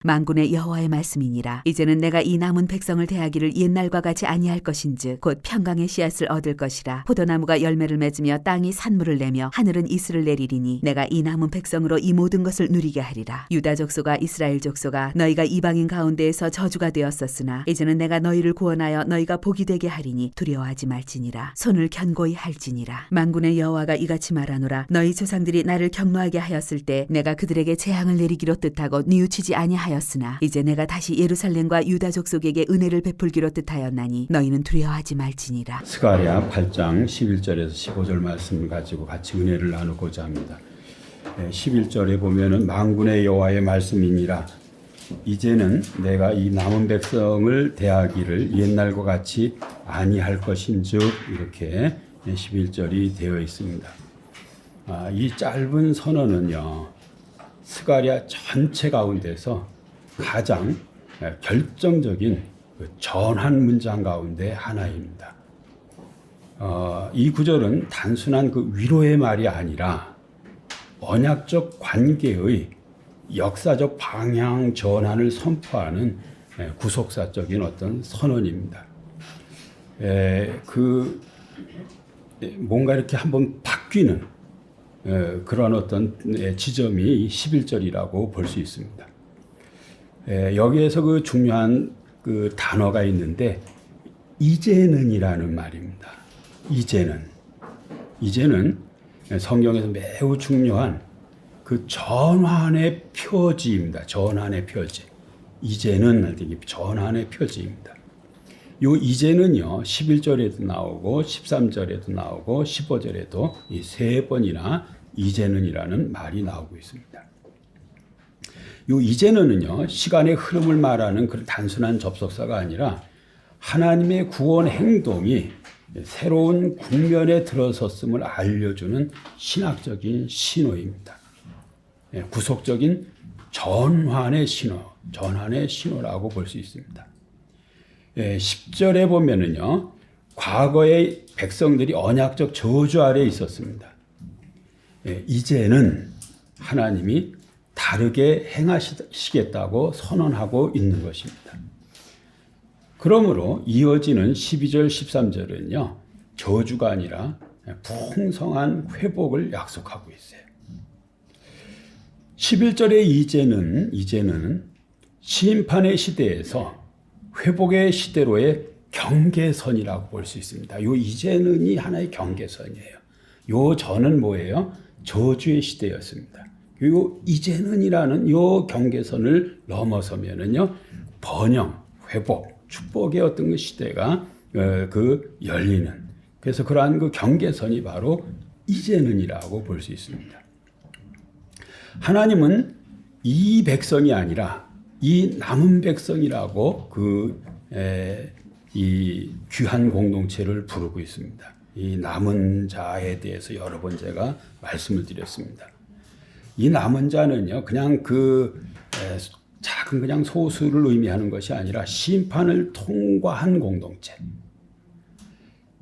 만군의 여호와의 말씀이니라. 이제는 내가 이 남은 백성을 대하기를 옛날과 같이 아니할 것인즉 곧 평강의 씨앗을 얻을 것이라. 포도나무가 열매를 맺으며 땅이 산물을 내며 하늘은 이슬을 내리리니 내가 이 남은 백성으로 이 모든 것을 누리게 하리라. 유다 족속아 이스라엘 족속아 너희가 이방인 가운데에서 저주가 되었었으나 이제는 내가 너희를 구원하여 너희가 복이 되게 하리니 두려워하지 말지니라. 손을 견고히 할지니라. 만군의 여호와가 이같이 말하노라. 너희 조상들이 나를 경노하게 하였을 때 내가 그들에게 재앙을 내리기로 뜻하고 뉘우치지 아니하였으나 이제 내가 다시 예루살렘과 유다 족속에게 은혜를 베풀기로 뜻하였나니 너희는 두려워하지 말지니라. 스가랴 8장 11절에서 15절 말씀을 가지고 같이 은혜를 나누고자 합니다. 11절에 보면은 만군의 여호와의 말씀이니라. 이제는 내가 이 남은 백성을 대하기를 옛날과 같이 아니할 것인즉 이렇게 11절이 되어 있습니다. 이 짧은 선언은요, 스가랴 전체 가운데서 가장 결정적인 전환 문장 가운데 하나입니다. 이 구절은 단순한 그 위로의 말이 아니라 언약적 관계의 역사적 방향 전환을 선포하는 구속사적인 어떤 선언입니다. 뭔가 이렇게 한번 바뀌는 그런 어떤 지점이 11절이라고 볼 수 있습니다. 여기에서 그 중요한 그 단어가 있는데 이제는이라는 말입니다. 이제는 성경에서 매우 중요한 그 전환의 표지입니다. 전환의 표지. 이제는 전환의 표지입니다. 요 이제는요 11절에도 나오고 13절에도 나오고 15절에도 이 세 번이나 이제는이라는 말이 나오고 있습니다. 요 이제는요 시간의 흐름을 말하는 그런 단순한 접속사가 아니라 하나님의 구원 행동이 새로운 국면에 들어섰음을 알려주는 신학적인 신호입니다. 구속적인 전환의 신호라고 볼 수 있습니다. 10절에 보면은요, 과거의 백성들이 언약적 저주 아래에 있었습니다. 이제는 하나님이 다르게 행하시겠다고 선언하고 있는 것입니다. 그러므로 이어지는 12절, 13절은요, 저주가 아니라 풍성한 회복을 약속하고 있어요. 11절의 이제는 심판의 시대에서 회복의 시대로의 경계선이라고 볼 수 있습니다. 이 이제는이 하나의 경계선이에요. 요 전은 뭐예요? 저주의 시대였습니다. 그리고 이제는이라는 요 경계선을 넘어서면은요 번영, 회복, 축복의 어떤 그 시대가 열리는. 그래서 그러한 그 경계선이 바로 이제는이라고 볼 수 있습니다. 하나님은 이 백성이 아니라 이 남은 백성이라고 이 귀한 공동체를 부르고 있습니다. 이 남은 자에 대해서 여러 번 제가 말씀을 드렸습니다. 이 남은 자는요, 그냥 작은 그냥 소수를 의미하는 것이 아니라 심판을 통과한 공동체.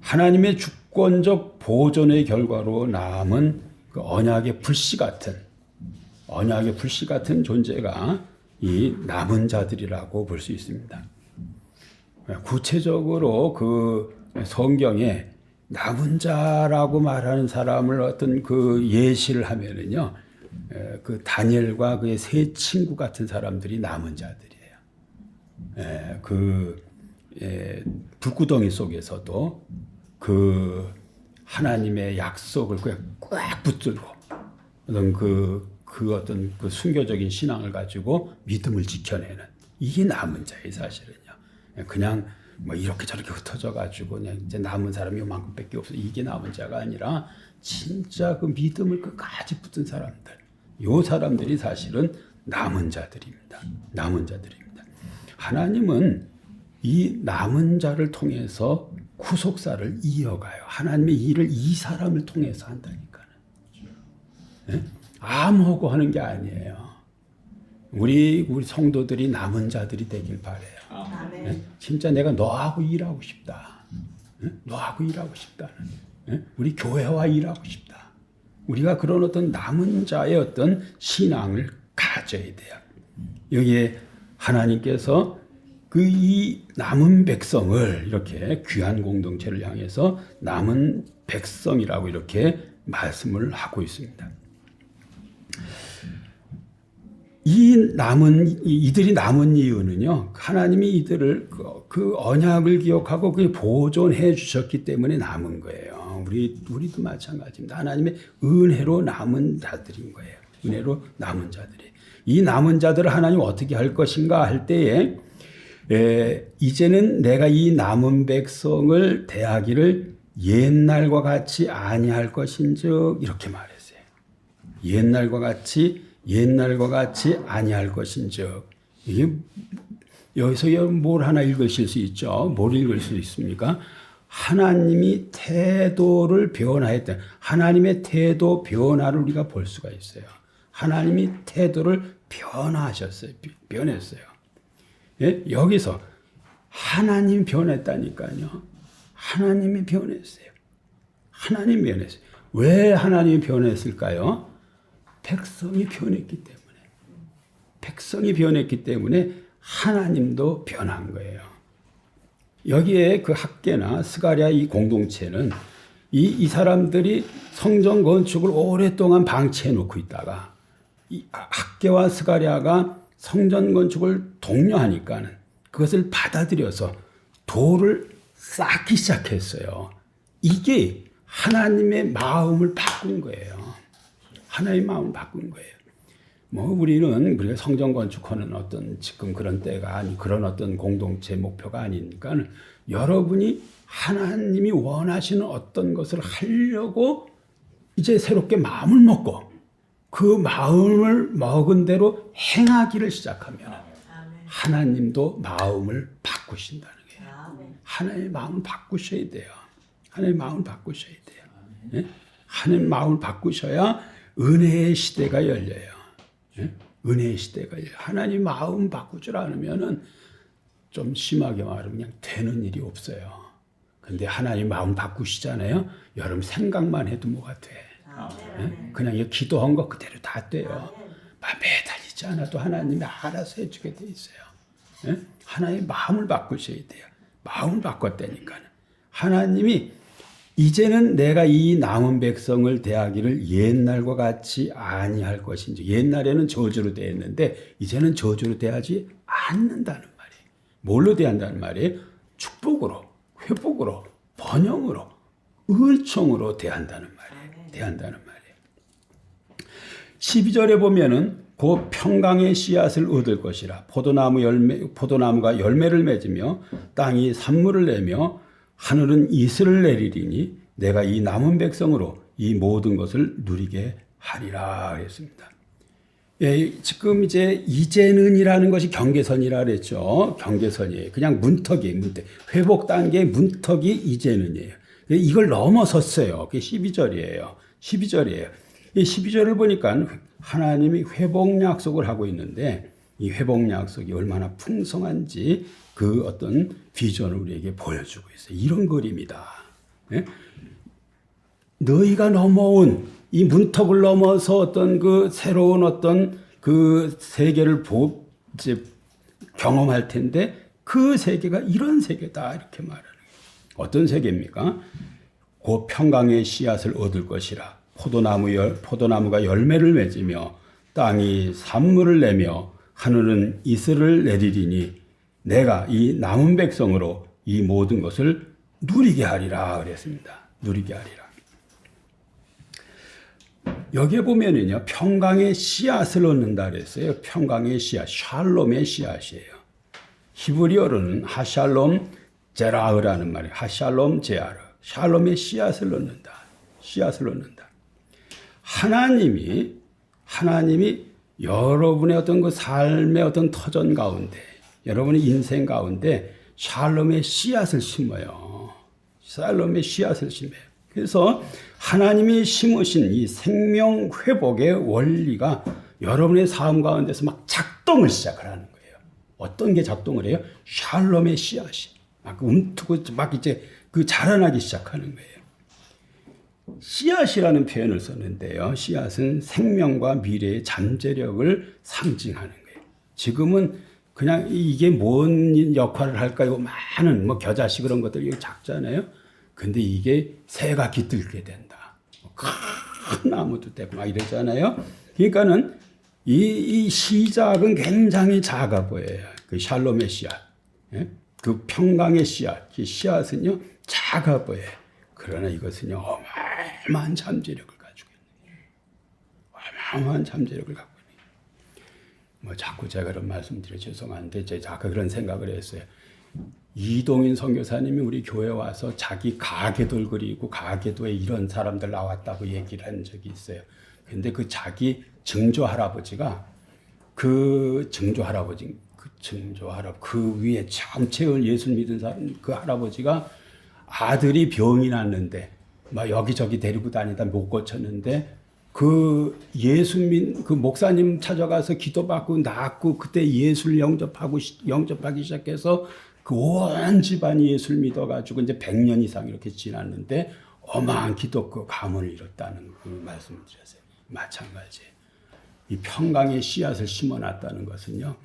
하나님의 주권적 보존의 결과로 남은 그 언약의 불씨 같은 존재가 이 남은 자들이라고 볼 수 있습니다. 구체적으로 그 성경에 남은 자라고 말하는 사람을 어떤 그 예시를 하면은요, 그 다니엘과 그의 세 친구 같은 사람들이 남은 자들이에요. 불구덩이 속에서도 그 하나님의 약속을 꽉 붙들고 어떤 그 순교적인 신앙을 가지고 믿음을 지켜내는 이게 남은 자예요, 사실은요. 그냥 뭐 이렇게 저렇게 흩어져 가지고 그냥 이제 남은 사람이 요만큼밖에 없어. 이게 남은 자가 아니라 진짜 그 믿음을 끝까지 붙든 사람들. 요 사람들이 사실은 남은 자들입니다. 하나님은 이 남은 자를 통해서 구속사를 이어가요. 하나님의 일을 이 사람을 통해서 한다니까요. 네? 아무하고 하는 게 아니에요. 우리 성도들이 남은 자들이 되길 바래요. 네? 진짜 내가 너하고 일하고 싶다. 네? 너하고 일하고 싶다. 네? 우리 교회와 일하고 싶다. 우리가 그런 어떤 남은 자의 어떤 신앙을 가져야 돼요. 여기에 하나님께서 그 이 남은 백성을 이렇게 귀한 공동체를 향해서 남은 백성이라고 이렇게 말씀을 하고 있습니다. 이들이 남은 이유는요, 하나님이 이들을 그 언약을 기억하고 그 보존해 주셨기 때문에 남은 거예요. 우리도 마찬가지입니다. 하나님의 은혜로 남은 자들인 거예요. 은혜로 남은 자들이. 이 남은 자들을 하나님 어떻게 할 것인가 할 때에 이제는 내가 이 남은 백성을 대하기를 옛날과 같이 아니할 것인즉 이렇게 말했어요. 옛날과 같이 아니할 것인즉 이게 여기서 뭘 하나 읽으실 수 있죠? 뭘 읽을 수 있습니까? 하나님이 태도를 변화했다. 하나님의 태도 변화를 우리가 볼 수가 있어요. 하나님이 태도를 변화하셨어요. 변했어요. 예? 여기서 하나님 변했다니까요. 하나님이 변했어요. 하나님 변했어요. 왜 하나님이 변했을까요? 백성이 변했기 때문에. 백성이 변했기 때문에 하나님도 변한 거예요. 여기에 그 학계나 스가랴 이 공동체는 이 사람들이 성전 건축을 오랫동안 방치해 놓고 있다가 이 학계와 스가랴가 성전 건축을 독려하니까는 그것을 받아들여서 돌을 쌓기 시작했어요. 이게 하나님의 마음을 바꾼 거예요. 하나님의 마음을 바꾼 거예요. 우리가 성전 건축하는 어떤 지금 그런 때가 아니 그런 어떤 공동체 목표가 아니니까 여러분이 하나님이 원하시는 어떤 것을 하려고 이제 새롭게 마음을 먹고 그 마음을 먹은 대로 행하기를 시작하면 하나님도 마음을 바꾸신다는 거예요. 하나님의 마음을 바꾸셔야 돼요. 하나님의 마음을 바꾸셔야 돼요. 예? 하나님의 마음을 바꾸셔야 은혜의 시대가 열려요. 예? 은혜의 시대가 열려요. 하나님 마음 바꾸질 않으면은 좀 심하게 말하면 그냥 되는 일이 없어요. 근데 하나님 마음 바꾸시잖아요. 여러분 생각만 해도 뭐가 돼. 예? 그냥 기도한 거 그대로 다 돼요. 매달리지 않아도 하나님이 알아서 해주게 돼 있어요. 예? 하나님 마음을 바꾸셔야 돼요. 마음을 바꿨다니까는. 하나님이 이제는 내가 이 남은 백성을 대하기를 옛날과 같이 아니할 것인지. 옛날에는 저주로 대했는데 이제는 저주로 대하지 않는다는 말이에요. 뭘로 대한다는 말이에요? 축복으로, 회복으로, 번영으로, 을총으로 대한다는 말이에요. 대한다는 말이에요. 12절에 보면은 그 평강의 씨앗을 얻을 것이라 포도나무가 열매를 맺으며 땅이 산물을 내며 하늘은 이슬을 내리리니 내가 이 남은 백성으로 이 모든 것을 누리게 하리라 그랬습니다. 예, 지금 이제는이라는 것이 경계선이라 그랬죠. 경계선이에요. 그냥 문턱이에요. 회복 단계의 문턱이 이제는이에요. 이걸 넘어섰어요. 그게 12절이에요. 12절이에요. 이 12절을 보니까 하나님이 회복 약속을 하고 있는데 이 회복 약속이 얼마나 풍성한지 그 어떤 비전을 우리에게 보여주고 있어요. 이런 그림이다. 예? 너희가 넘어온 이 문턱을 넘어서 어떤 그 새로운 어떤 그 세계를 경험할 텐데 그 세계가 이런 세계다 이렇게 말하는 거예요. 어떤 세계입니까? 그 평강의 씨앗을 얻을 것이라 포도나무가 열매를 맺으며 땅이 산물을 내며 하늘은 이슬을 내리리니 내가 이 남은 백성으로 이 모든 것을 누리게 하리라 그랬습니다. 누리게 하리라. 여기에 보면은요, 평강의 씨앗을 얻는다 그랬어요. 평강의 씨앗, 샬롬의 씨앗이에요. 히브리어로는 하샬롬 제라흐라는 말이에요. 하샬롬 제아르. 샬롬의 씨앗을 얻는다. 씨앗을 얻는다. 하나님이 여러분의 어떤 그 삶의 어떤 터전 가운데, 여러분의 인생 가운데 샬롬의 씨앗을 심어요. 샬롬의 씨앗을 심어요. 그래서 하나님이 심으신 이 생명 회복의 원리가 여러분의 삶 가운데서 막 작동을 시작하는 거예요. 어떤 게 작동을 해요? 샬롬의 씨앗이 막 움트고 막 이제 그 자라나기 시작하는 거예요. 씨앗이라는 표현을 썼는데요. 씨앗은 생명과 미래의 잠재력을 상징하는 거예요. 지금은 그냥 이게 뭔 역할을 할까 이거 많은 뭐 겨자씨 그런 것들 이거 작잖아요. 근데 이게 새가 깃들게 된다. 큰 나무도 되고 막 이러잖아요. 그러니까는 이 시작은 굉장히 작아 보여요. 그 샬롬의 씨앗, 예? 그 평강의 씨앗, 이 씨앗은요 작아 보여요. 그러나 이것은요 어마어마한 잠재력을 가지고 있는, 어마어마한 잠재력을 갖고 있는. 뭐 자꾸 제가 그런 말씀드려 죄송한데 제가 아까 그런 생각을 했어요. 이동인 선교사님이 우리 교회 와서 자기 가계돌 그리고 가계도에 이런 사람들 나왔다고 얘기를 한 적이 있어요. 근데 그 자기 증조 할아버지가 그 위에 전체를 예수 믿은 사람 그 할아버지가 아들이 병이 났는데 막 여기저기 데리고 다니다 못 고쳤는데 그 그 목사님 찾아가서 기도받고 낫고 그때 예수를 영접하기 시작해서 그 온 집안이 예수를 믿어가지고 이제 100년 이상 이렇게 지났는데 어마한 기독교 가문을 이뤘다는 그 말씀을 드렸어요. 마찬가지예요. 이 평강의 씨앗을 심어놨다는 것은요,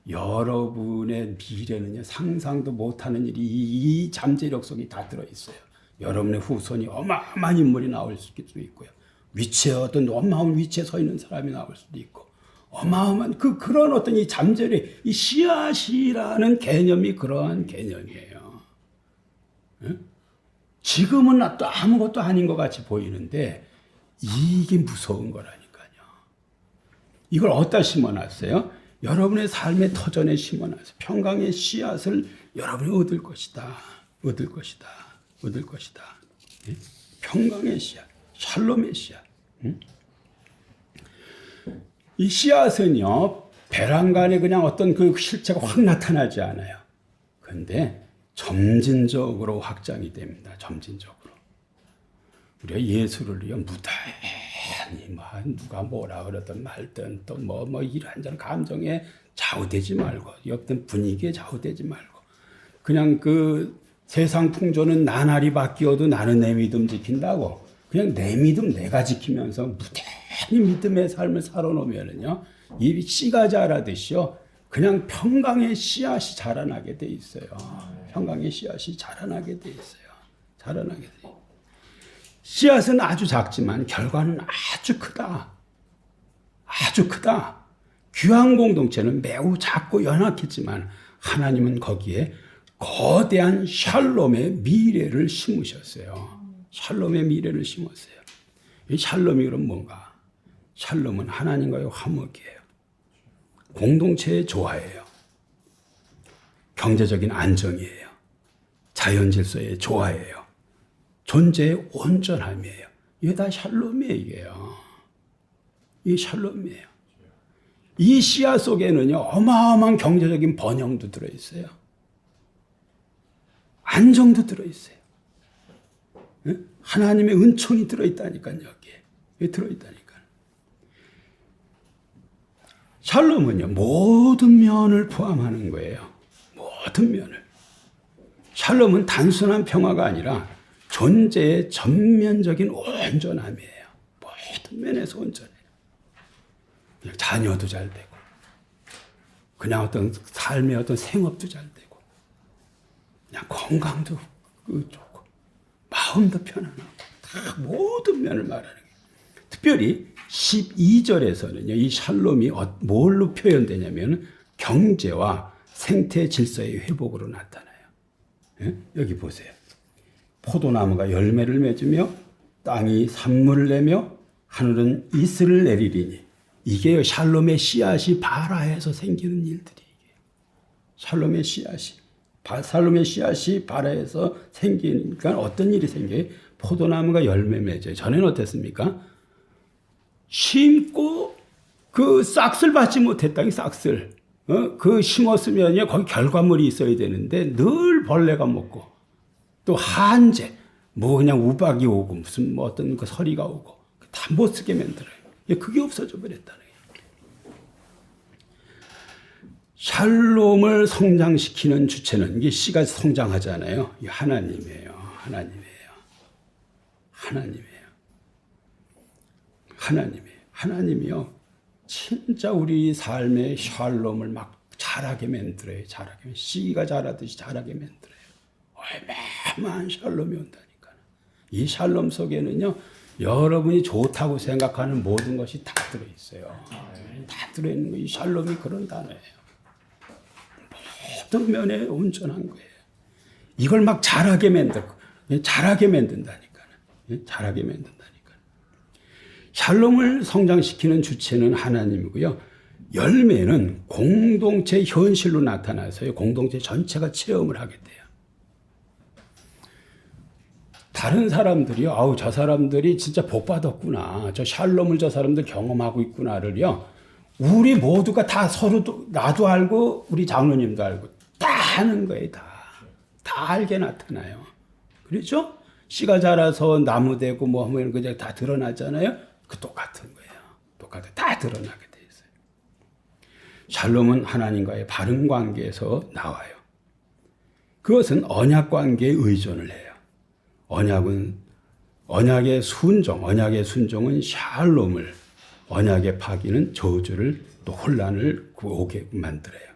여러분의 미래는요 상상도 못하는 일이 이 잠재력 속에 다 들어있어요. 여러분의 후손이 어마어마한 인물이 나올 수도 있고요. 위치에 어떤 어마어마한 위치에 서 있는 사람이 나올 수도 있고 어마어마한 그런 어떤 이 잠재력, 이 씨앗이라는 개념이 그러한 개념이에요. 예? 지금은 또 아무것도 아닌 것 같이 보이는데 이게 무서운 거라니까요. 이걸 어디다 심어놨어요? 여러분의 삶의 터전에 심어놨어요. 평강의 씨앗을 여러분이 얻을 것이다. 얻을 것이다. 얻을 것이다. 예? 평강의 씨앗, 샬롬의 씨앗. 이 씨앗은요, 배란간에 그냥 어떤 그 실체가 확 나타나지 않아요. 근데 점진적으로 확장이 됩니다. 점진적으로. 우리가 예수를요, 무단히 누가 뭐라 그러든 말든 또 뭐 이런저런 감정에 좌우되지 말고, 어떤 분위기에 좌우되지 말고, 그냥 그 세상 풍조는 나날이 바뀌어도 나는 내 믿음 지킨다고, 그냥 내 믿음 내가 지키면서 무단히 믿음의 삶을 살아놓으면은요, 이 씨가 자라듯이요, 그냥 평강의 씨앗이 자라나게 돼 있어요. 평강의 씨앗이 자라나게 돼 있어요. 자라나게 돼 있어요. 씨앗은 아주 작지만 결과는 아주 크다. 아주 크다. 귀한 공동체는 매우 작고 연약했지만 하나님은 거기에 거대한 샬롬의 미래를 심으셨어요. 샬롬의 미래를 심었어요. 이 샬롬이 그럼 뭔가? 샬롬은 하나님과의 화목이에요. 공동체의 조화예요. 경제적인 안정이에요. 자연 질서의 조화예요. 존재의 온전함이에요. 이게 다 샬롬이에요. 이게 샬롬이에요. 이 씨앗 속에는요, 어마어마한 경제적인 번영도 들어있어요. 안정도 들어있어요. 하나님의 은총이 들어있다니까요, 여기에. 들어있다니까. 샬롬은요, 모든 면을 포함하는 거예요. 모든 면을. 샬롬은 단순한 평화가 아니라 존재의 전면적인 온전함이에요. 모든 면에서 온전해요. 그냥 자녀도 잘 되고, 그냥 어떤 삶의 어떤 생업도 잘 되고, 그냥 건강도 좋고, 마음도 편안하고, 다 모든 면을 말하는 거예요. 특별히 12절에서는요, 이 샬롬이 뭘로 표현되냐면 경제와 생태 질서의 회복으로 나타나요. 예? 여기 보세요. 포도나무가 열매를 맺으며 땅이 산물을 내며 하늘은 이슬을 내리리니, 이게 샬롬의 씨앗이 발아해서 생기는 일들이. 샬롬의 씨앗이 발아해서 생기니까 어떤 일이 생겨요? 포도나무가 열매 맺어요. 전에는 어땠습니까? 심고 그 싹을 받지 못했다. 이 싹을. 그 심었으면요, 거기 결과물이 있어야 되는데 늘 벌레가 먹고, 또 한재, 뭐 그냥 우박이 오고 무슨 뭐 어떤 그 서리가 오고 다 못 쓰게 만들어요. 그게 없어져 버렸다는 거예요. 샬롬을 성장시키는 주체는, 이게 씨가 성장하잖아요. 이 하나님이에요. 하나님이요. 하나님이요. 진짜 우리 삶의 샬롬을 막 자라게 만들어요. 자라게. 씨가 자라듯이 자라게 만들어요. 얼마만 샬롬이 온다니까. 이 샬롬 속에는요, 여러분이 좋다고 생각하는 모든 것이 다 들어있어요. 다 들어있는 거. 이 샬롬이 그런 단어예요. 모든 면에 온전한 거예요. 이걸 막 자라게 만든다니까. 자라게 만든다니까. 샬롬을 성장시키는 주체는 하나님이고요. 열매는 공동체 현실로 나타나서요. 공동체 전체가 체험을 하게 돼요. 다른 사람들이요. 아우, 저 사람들이 진짜 복 받았구나. 저 샬롬을 저 사람들 경험하고 있구나를요. 우리 모두가 다 서로 나도 알고 우리 장로님도 알고 다 하는 거예요. 다 알게 나타나요. 그렇죠? 씨가 자라서 나무 되고 뭐 하면 그냥 다 드러나잖아요. 그 똑같은 거예요. 다 드러나게 돼 있어요. 샬롬은 하나님과의 바른 관계에서 나와요. 그것은 언약 관계에 의존을 해요. 언약의 순종은 샬롬을, 언약의 파기는 저주를 또 혼란을 오게 만들어요.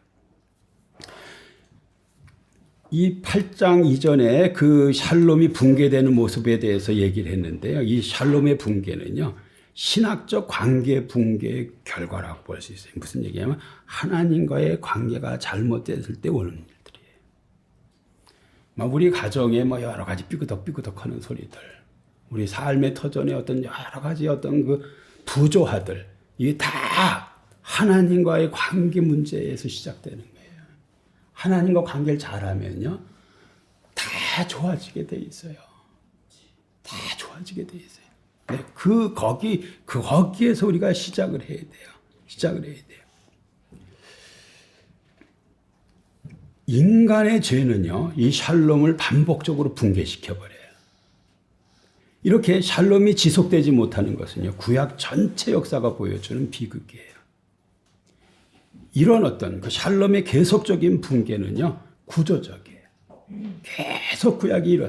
이 8장 이전에 그 샬롬이 붕괴되는 모습에 대해서 얘기를 했는데요. 이 샬롬의 붕괴는요, 신학적 관계 붕괴의 결과라고 볼 수 있어요. 무슨 얘기냐면 하나님과의 관계가 잘못됐을 때 오는 일들이에요. 막 우리 가정에 뭐 여러 가지 삐그덕 하는 소리들, 우리 삶의 터전에 어떤 여러 가지 어떤 그 부조화들, 이게 다 하나님과의 관계 문제에서 시작되는 거예요. 하나님과 관계를 잘하면요, 다 좋아지게 돼 있어요. 다 좋아지게 돼 있어요. 네, 거기에서 우리가 시작을 해야 돼요. 인간의 죄는요, 이 샬롬을 반복적으로 붕괴시켜버려요. 이렇게 샬롬이 지속되지 못하는 것은요, 구약 전체 역사가 보여주는 비극이에요. 이런 어떤 그 샬롬의 계속적인 붕괴는요, 구조적이에요. 계속 구약이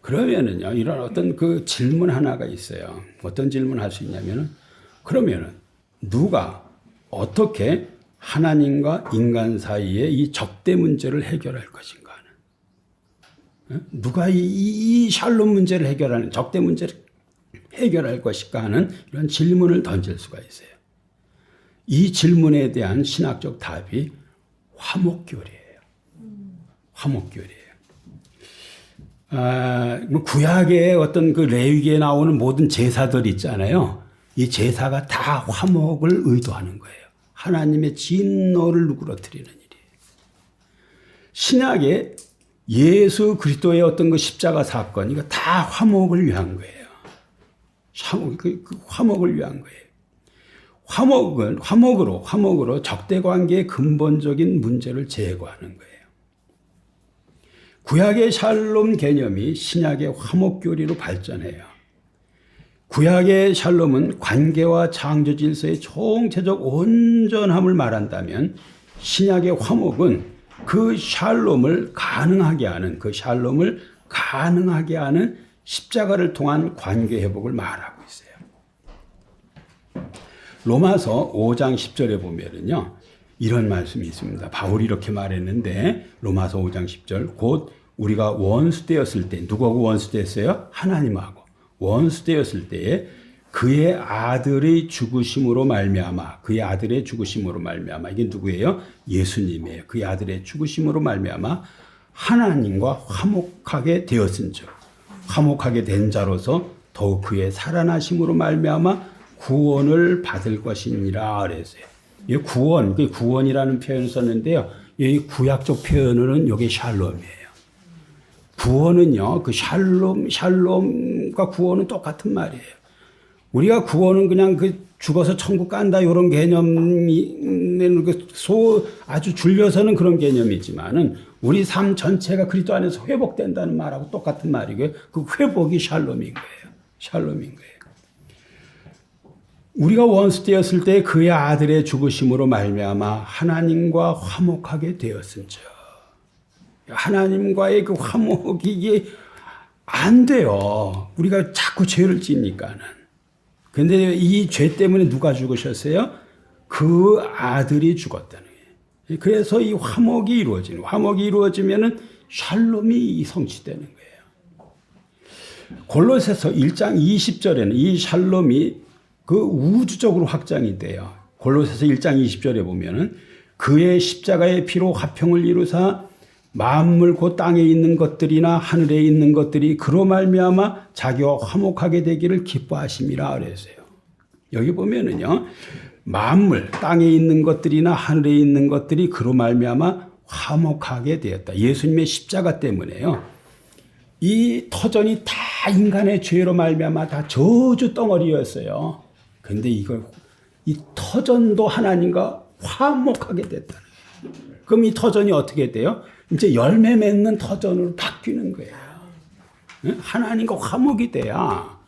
그러면은요, 이런 어떤 그 질문 하나가 있어요. 어떤 질문 할 수 있냐면은, 그러면은 누가 어떻게 하나님과 인간 사이의 이 적대 문제를 해결할 것인가 하는, 누가 이 샬롬 문제를 해결하는, 적대 문제를 해결할 것인가 하는 이런 질문을 던질 수가 있어요. 이 질문에 대한 신학적 답이 화목교리예요. 화목교리예요. 구약의 어떤 그 레위기에 나오는 모든 제사들 있잖아요. 이 제사가 다 화목을 의도하는 거예요. 하나님의 진노를 누그러뜨리는 일이에요. 신약의 예수 그리스도의 어떤 그 십자가 사건, 이거 다 화목을 위한 거예요. 화목을 위한 거예요. 화목으로 적대 관계의 근본적인 문제를 제거하는 거예요. 구약의 샬롬 개념이 신약의 화목교리로 발전해요. 구약의 샬롬은 관계와 창조 질서의 총체적 온전함을 말한다면, 신약의 화목은 그 샬롬을 가능하게 하는 십자가를 통한 관계 회복을 말하고 있어요. 로마서 5장 10절에 보면은요, 이런 말씀이 있습니다. 바울이 이렇게 말했는데, 로마서 5장 10절, 곧 우리가 원수 되었을 때, 누구하고 원수 됐어요? 하나님하고 원수 되었을 때에 그의 아들의 죽으심으로 말미암아, 이게 누구예요? 예수님이에요. 그의 아들의 죽으심으로 말미암아 하나님과 화목하게 되었은즉, 화목하게 된 자로서 더욱 그의 살아나심으로 말미암아 구원을 받을 것이니라 그랬어요. 이 구원이라는 표현을 썼는데요, 이 구약적 표현으로는 이게 샬롬이에요. 구원은요, 그 샬롬과 구원은 똑같은 말이에요. 우리가 구원은 그냥 죽어서 천국 간다, 이런 개념이, 아주 줄여서는 그런 개념이지만은, 우리 삶 전체가 그리스도 안에서 회복된다는 말하고 똑같은 말이고요. 그 회복이 샬롬인 거예요. 우리가 원수 되었을 때 그의 아들의 죽으심으로 말미암아 하나님과 화목하게 되었은즉, 하나님과의 그 화목이 이게 안 돼요. 우리가 자꾸 죄를 지니까는. 근데 이 죄 때문에 누가 죽으셨어요? 그 아들이 죽었다는 거예요. 그래서 이 화목이 이루어지는, 화목이 이루어지면은 샬롬이 성취되는 거예요. 골로새서 1장 20절에는 이 샬롬이 그 우주적으로 확장이 돼요. 골로새서 1장 20절에 보면은 그의 십자가의 피로 화평을 이루사 만물 곧 땅에 있는 것들이나 하늘에 있는 것들이 그로 말미암아 자기와 화목하게 되기를 기뻐하심이라 그랬어요. 여기 보면은요, 만물 땅에 있는 것들이나 하늘에 있는 것들이 그로 말미암아 화목하게 되었다. 예수님의 십자가 때문에요. 이 터전이 다 인간의 죄로 말미암아 다 저주 덩어리였어요. 근데 이 터전도 하나님과 화목하게 됐다는 거예요. 그럼 이 터전이 어떻게 돼요? 이제 열매 맺는 터전으로 바뀌는 거예요. 하나님과 화목이 돼야.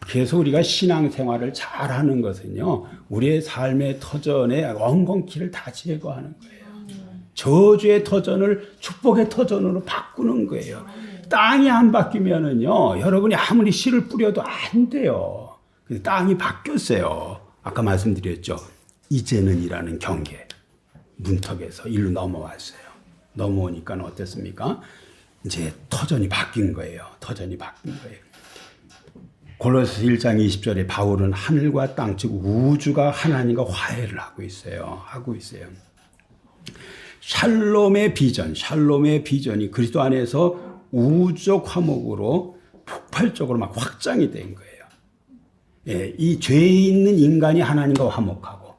그래서 우리가 신앙생활을 잘하는 것은요, 우리의 삶의 터전에 엉겅퀴를 다 제거하는 거예요. 저주의 터전을 축복의 터전으로 바꾸는 거예요. 땅이 안 바뀌면은요, 여러분이 아무리 씨를 뿌려도 안 돼요. 땅이 바뀌었어요. 아까 말씀드렸죠. 이제는이라는 경계 문턱에서 일로 넘어왔어요. 넘어오니까 어땠습니까? 이제 터전이 바뀐 거예요. 터전이 바뀐 거예요. 골로새서 1장 20절에 바울은 하늘과 땅, 즉 우주가 하나님과 화해를 하고 있어요. 샬롬의 비전이 그리스도 안에서 우주적 화목으로 폭발적으로 막 확장이 된 거예요. 예, 이 죄에 있는 인간이 하나님과 화목하고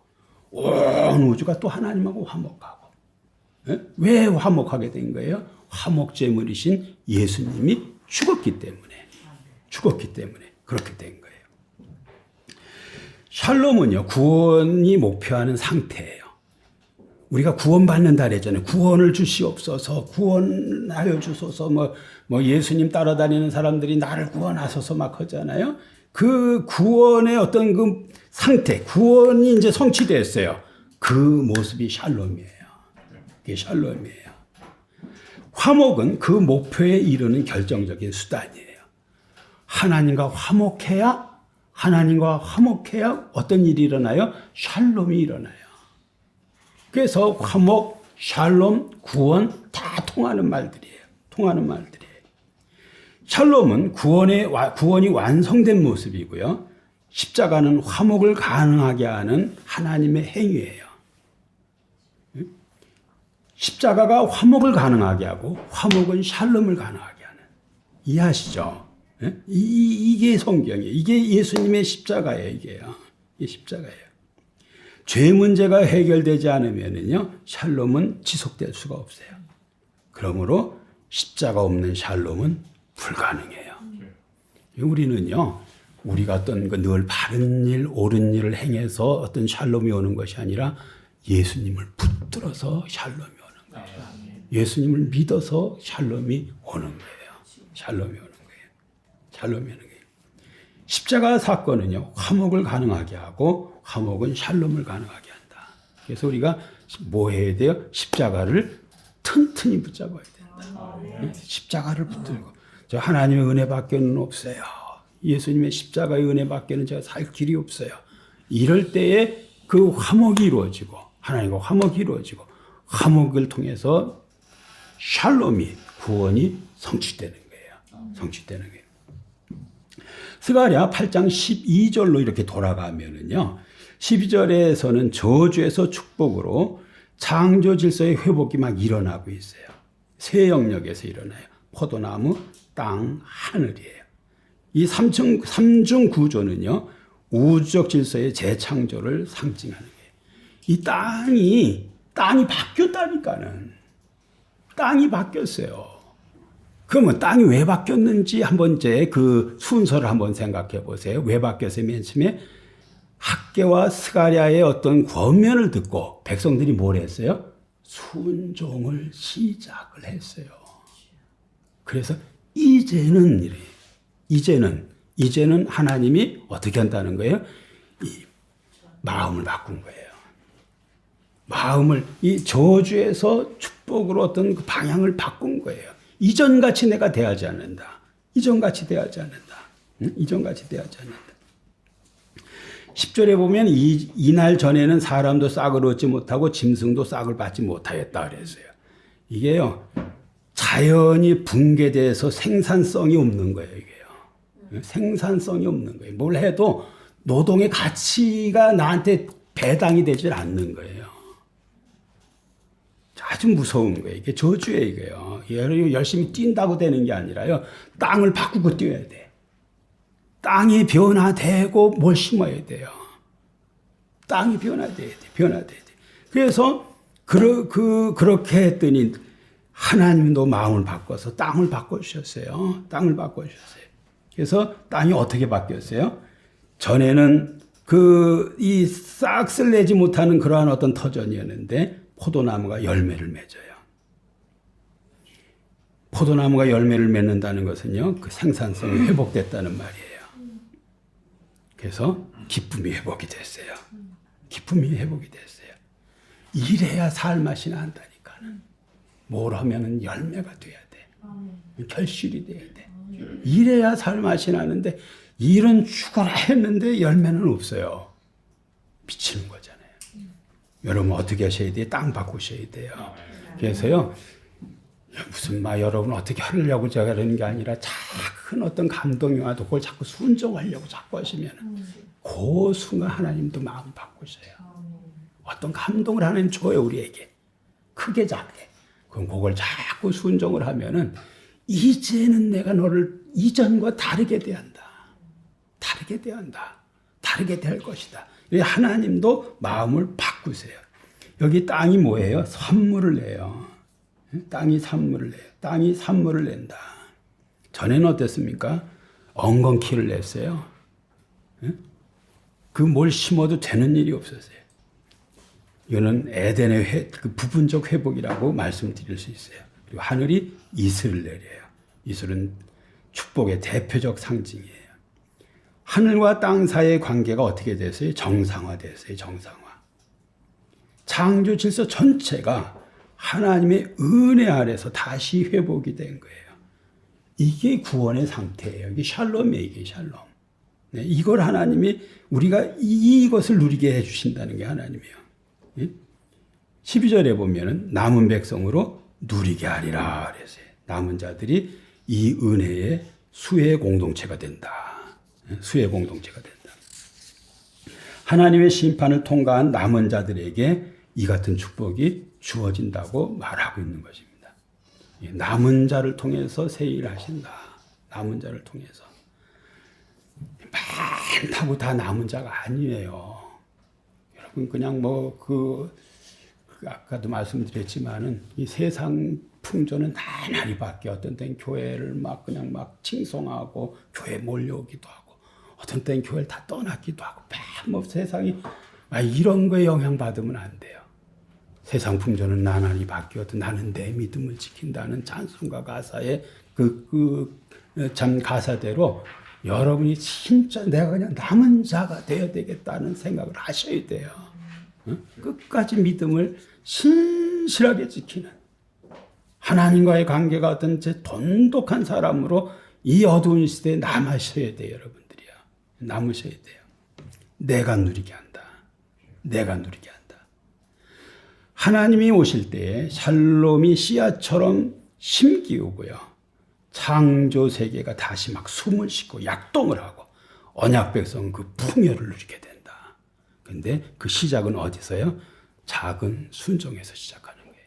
온 우주가 또 하나님하고 화목하고. 예? 왜 화목하게 된 거예요? 화목제물이신 예수님이 죽었기 때문에 그렇게 된 거예요. 샬롬은요, 구원이 목표하는 상태예요. 우리가 구원받는다 그랬잖아요. 구원을 주시옵소서, 구원하여 주소서, 뭐 예수님 따라다니는 사람들이 나를 구원하소서 막 하잖아요. 그 구원의 어떤 그 상태, 구원이 이제 성취됐어요. 그 모습이 샬롬이에요. 그게 샬롬이에요. 화목은 그 목표에 이르는 결정적인 수단이에요. 하나님과 화목해야 어떤 일이 일어나요? 샬롬이 일어나요. 그래서 화목, 샬롬, 구원 다 통하는 말들이에요. 샬롬은 구원이 완성된 모습이고요. 십자가는 화목을 가능하게 하는 하나님의 행위예요. 십자가가 화목을 가능하게 하고 화목은 샬롬을 가능하게 하는. 이해하시죠? 이게 성경이에요. 이게 예수님의 십자가예요. 이게 십자가예요. 죄 문제가 해결되지 않으면요, 샬롬은 지속될 수가 없어요. 그러므로 십자가 없는 샬롬은 불가능해요. 우리는요, 우리가 어떤 늘 바른 일, 옳은 일을 행해서 어떤 샬롬이 오는 것이 아니라 예수님을 붙들어서 샬롬이 오는 거예요. 예수님을 믿어서 샬롬이 오는 거예요. 십자가 사건은요, 화목을 가능하게 하고 화목은 샬롬을 가능하게 한다. 그래서 우리가 뭐 해야 돼요? 십자가를 튼튼히 붙잡아야 된다. 십자가를 붙들고. 저 하나님의 은혜밖에는 없어요. 예수님의 십자가의 은혜밖에는 제가 살 길이 없어요. 이럴 때에 그 화목이 이루어지고 하나님과 화목이 이루어지고 화목을 통해서 샬롬이, 구원이 성취되는 거예요. 스가랴 8장 12절로 이렇게 돌아가면은요, 12절에서는 저주에서 축복으로 창조 질서의 회복이 막 일어나고 있어요. 새 영역에서 일어나요. 포도나무, 땅, 하늘이에요. 이 삼중 구조는요, 우주적 질서의 재창조를 상징하는 거예요. 이 땅이 바뀌었다니까는. 땅이 바뀌었어요. 그러면 땅이 왜 바뀌었는지 한번 이제 그 순서를 한번 생각해 보세요. 왜 바뀌었어요? 맨 처음에 학개와 스가랴의 어떤 권면을 듣고 백성들이 뭘 했어요? 순종을 시작을 했어요. 그래서 이제는 하나님이 어떻게 한다는 거예요? 이 마음을 바꾼 거예요. 마음을 이 저주에서 축복으로 어떤 그 방향을 바꾼 거예요. 이전같이 내가 대하지 않는다. 이전같이 대하지 않는다. 10절에 보면 이날 전에는 사람도 싹을 얻지 못하고 짐승도 싹을 받지 못하였다 그랬어요. 이게요, 자연이 붕괴돼서 생산성이 없는 거예요, 이게요. 생산성이 없는 거예요. 뭘 해도 노동의 가치가 나한테 배당이 되질 않는 거예요. 아주 무서운 거예요. 이게 저주예요, 이게요. 열심히 뛴다고 되는 게 아니라요, 땅을 바꾸고 뛰어야 돼. 땅이 변화되고 뭘 심어야 돼요. 땅이 변화돼야 돼. 변화돼야 돼. 그래서 그렇게 했더니 하나님도 마음을 바꿔서 땅을 바꿔주셨어요. 땅을 바꿔주셨어요. 그래서 땅이 어떻게 바뀌었어요? 전에는 이 싹을 내지 못하는 그러한 어떤 터전이었는데 포도나무가 열매를 맺어요. 포도나무가 열매를 맺는다는 것은요, 그 생산성이 회복됐다는 말이에요. 그래서 기쁨이 회복이 됐어요. 기쁨이 회복이 됐어요. 이래야 살맛이 난다니까는. 뭘 하면은 열매가 돼야 돼. 결실이 돼야 돼. 이래야 살맛이 나는데 일은 죽어라 했는데 열매는 없어요. 미치는 거잖아요. 여러분 어떻게 하셔야 돼요? 땅 바꾸셔야 돼요. 그래서요, 무슨 여러분 어떻게 하려고 제가 그러는 게 아니라 작은 어떤 감동이 와도 그걸 자꾸 순종하려고 자꾸 하시면 그 순간 하나님도 마음 바꾸셔요. 어떤 감동을 하나님 줘요, 우리에게. 크게 작게. 그럼 그걸 자꾸 순종을 하면은 이제는 내가 너를 이전과 다르게 대한다. 다르게 대한다. 다르게 될 것이다. 하나님도 마음을 바꾸세요. 여기 땅이 뭐예요? 산물을 내요. 땅이 산물을 내요. 땅이 산물을 낸다. 전에는 어땠습니까? 엉겅퀴를 냈어요. 그 뭘 심어도 되는 일이 없었어요. 이거는 에덴의 그 부분적 회복이라고 말씀드릴 수 있어요. 그리고 하늘이 이슬을 내려요. 이슬은 축복의 대표적 상징이에요. 하늘과 땅 사이의 관계가 어떻게 됐어요? 정상화됐어요. 정상화. 창조 질서 전체가 하나님의 은혜 아래서 다시 회복이 된 거예요. 이게 구원의 상태예요. 이게 샬롬이에요. 이게 샬롬. 네, 이걸 하나님이 우리가 이것을 누리게 해주신다는 게 하나님이에요. 12절에 보면은 남은 백성으로 누리게 하리라 그랬어요. 남은 자들이 이 은혜의 수혜 공동체가 된다. 수혜 공동체가 된다. 하나님의 심판을 통과한 남은 자들에게 이 같은 축복이 주어진다고 말하고 있는 것입니다. 남은 자를 통해서 새 일을 하신다. 남은 자를 통해서. 많다고 다 남은 자가 아니에요. 여러분 그냥 아까도 말씀드렸지만은 이 세상 풍조는 나날이 바뀌어. 어떤 때는 교회를 그냥 칭송하고 교회 몰려오기도 하고, 어떤 때는 교회를 다 떠났기도 하고, 세상이 이런 거에 영향받으면 안 돼요. 세상 풍조는 나날이 바뀌어도 나는 내 믿음을 지킨다는 찬송가 가사의 참 가사대로 여러분이 진짜 내가 그냥 남은 자가 되어야 되겠다는 생각을 하셔야 돼요. 끝까지 믿음을 신실하게 지키는 하나님과의 관계가 어떤 돈독한 사람으로 이 어두운 시대에 남으셔야 돼요. 여러분들이요. 남으셔야 돼요. 내가 누리게 한다. 내가 누리게 한다. 하나님이 오실 때에 샬롬이 씨앗처럼 심기우고요. 창조 세계가 다시 숨을 쉬고 약동을 하고 언약 백성은 그 풍요를 누리게 된다. 근데 그 시작은 어디서요? 작은 순종에서 시작하는 거예요.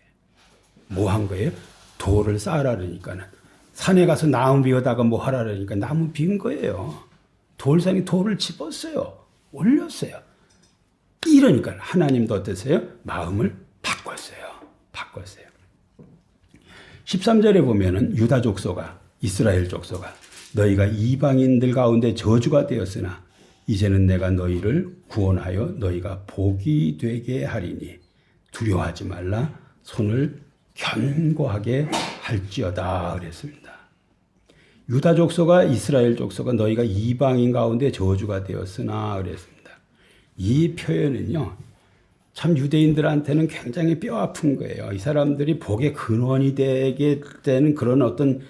뭐 한 거예요? 돌을 쌓으라 그러니까는 산에 가서 나무 비워다가 뭐 하라 그러니까 나무 빈 거예요. 돌상에 돌을 집었어요. 올렸어요. 이러니까 하나님도 어떠세요? 마음을 바꿨어요. 바꿨어요. 13절에 보면은 유다 족속아, 이스라엘 족속아, 너희가 이방인들 가운데 저주가 되었으나 이제는 내가 너희를 구원하여 너희가 복이 되게 하리니 두려워하지 말라. 손을 견고하게 할지어다 그랬습니다. 유다 족속아, 이스라엘 족속아, 너희가 이방인 가운데 저주가 되었으나 그랬습니다. 이 표현은요, 참 유대인들한테는 굉장히 뼈아픈 거예요. 이 사람들이 복의 근원이 되게 되는 그런 어떤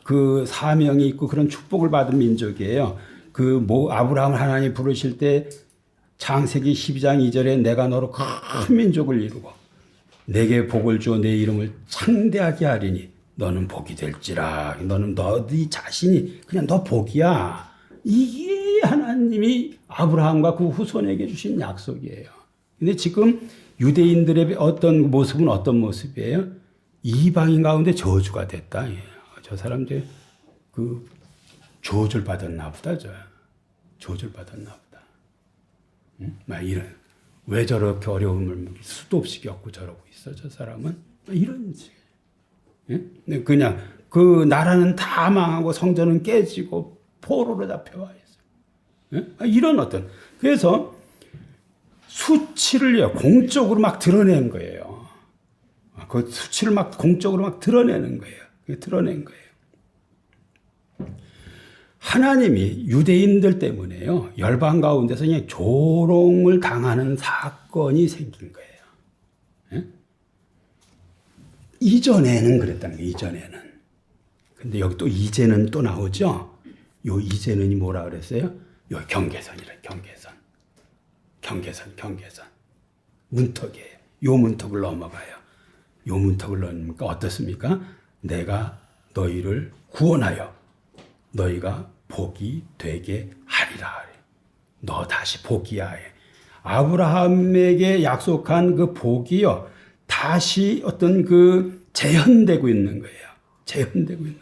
그 사명이 있고 그런 축복을 받은 민족이에요. 아브라함을 하나님 부르실 때 창세기 12장 2절에 내가 너로 큰 민족을 이루고 내게 복을 주어 내 이름을 창대하게 하리니 너는 복이 될지라. 너는 네 자신이 그냥 너 복이야. 이게 하나님이 아브라함과 그 후손에게 주신 약속이에요. 근데 지금 유대인들의 어떤 모습은 어떤 모습이에요? 이방인 가운데 저주가 됐다. 저 사람들 그 저주를 받았나 보다. 저주를 받았나 보다. 막 이런 왜 저렇게 어려움을 수도 없이 겪고 저러고 있어 저 사람은 이런 식. 그냥 그 나라는 다 망하고 성전은 깨지고 포로로 잡혀와 있어. 이런 어떤 그래서 수치를 공적으로 막 드러낸 거예요. 그 수치를 막 공적으로 막 드러내는 거예요. 드러낸 거예요. 하나님이 유대인들 때문에요. 열방 가운데서 그냥 조롱을 당하는 사건이 생긴 거예요. 예? 이전에는 그랬다는 거예요. 이전에는. 근데 여기 또 이제는 또 나오죠. 요 이제는이 뭐라 그랬어요? 요 경계선이래. 경계선. 문턱이에요. 요 문턱을 넘어가요. 요 문턱을 넘으니까 어떻습니까? 내가 너희를 구원하여 너희가 복이 되게 하리라. 너 다시 복이야. 아브라함에게 약속한 그 복이요. 다시 어떤 그 재현되고 있는 거예요. 재현되고 있는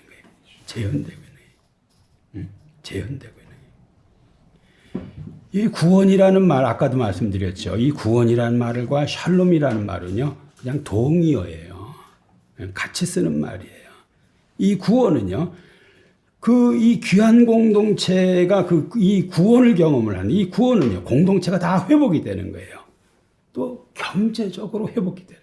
거예요. 이 구원이라는 말 아까도 말씀드렸죠. 이 구원이라는 말과 샬롬이라는 말은요. 그냥 동의어예요. 같이 쓰는 말이에요. 이 구원은요. 이 귀한 공동체가 이 구원을 경험을 하는 이 구원은요. 공동체가 다 회복이 되는 거예요. 또 경제적으로 회복이 되는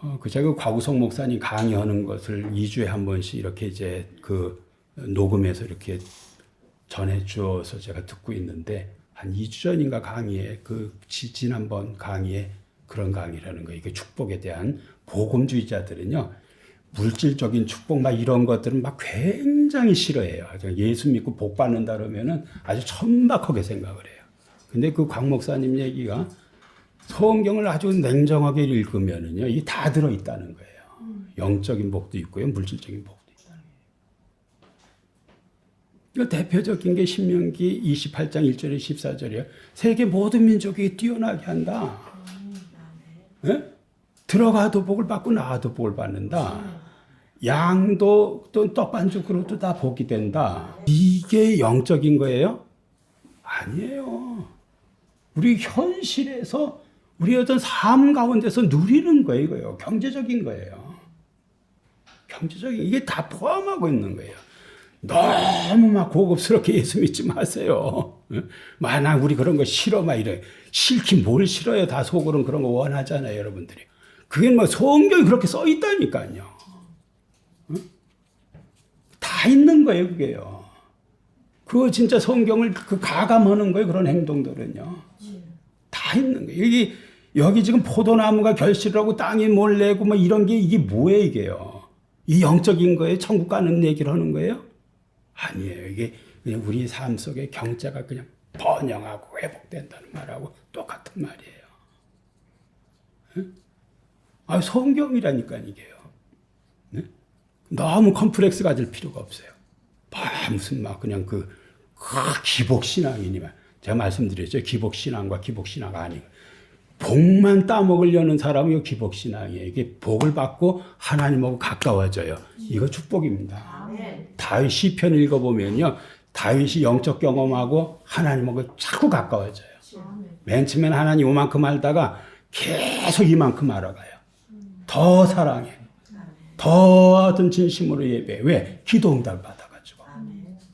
거예요. 제가 과구성 목사님 강의하는 것을 2주에 한 번씩 이렇게 이제 녹음해서 이렇게 전해주어서 제가 듣고 있는데 한 2주 전인가 강의에 지난번 강의에 그런 강의라는 거예요. 이게 축복에 대한 복음주의자들은요. 물질적인 축복 막 이런 것들은 막 굉장히 싫어해요. 예수 믿고 복 받는다 그러면은 아주 천박하게 생각을 해요. 근데 그 강 목사님 얘기가 성경을 아주 냉정하게 읽으면은요. 이게 다 들어있다는 거예요. 영적인 복도 있고요. 물질적인 복도 있다는 거예요. 대표적인 게 신명기 28장 1절에 14절이에요. 세계 모든 민족이 뛰어나게 한다. 네? 들어가도 복을 받고 나와도 복을 받는다. 양도 또 떡반죽으로도 다 복이 된다. 이게 영적인 거예요? 아니에요. 우리 현실에서 우리 어떤 삶 가운데서 누리는 거예요. 이거요. 경제적인 거예요. 경제적인 이게 다 포함하고 있는 거예요. 너무 막 고급스럽게 예수 믿지 마세요. 만약 우리 그런 거 싫어 막 이래. 싫긴 뭘 싫어요. 다 속으로는 그런 거 원하잖아요, 여러분들이. 그게 뭐 성경이 그렇게 써 있다니까요. 다 있는 거예요, 그게요. 그거 진짜 성경을 가감하는 거예요, 그런 행동들은요. 다 있는 거예요. 여기 지금 포도나무가 결실을 하고 땅이 뭘 내고 뭐 이런 게 이게 뭐예요, 이게요. 이 영적인 거예요? 천국 가는 얘기를 하는 거예요? 아니에요. 이게 그냥 우리 삶 속에 경제가 그냥 번영하고 회복된다는 말하고 똑같은 말이에요. 성경이라니까 이게요. 네? 너무 컴플렉스 가질 필요가 없어요. 무슨 막 그냥 기복신앙이니만 제가 말씀드렸죠. 기복신앙과 기복신앙 아니고 복만 따먹으려는 사람이 이 기복신앙이에요. 이게 복을 받고 하나님하고 가까워져요. 이거 축복입니다. 다윗 시편 읽어보면요. 다윗이 영적 경험하고 하나님하고 자꾸 가까워져요. 맨 처음에는 하나님 요만큼 알다가 계속 이만큼 알아가요. 더 사랑해. 더 어떤 진심으로 예배해. 왜? 기도 응답을 받아가지고.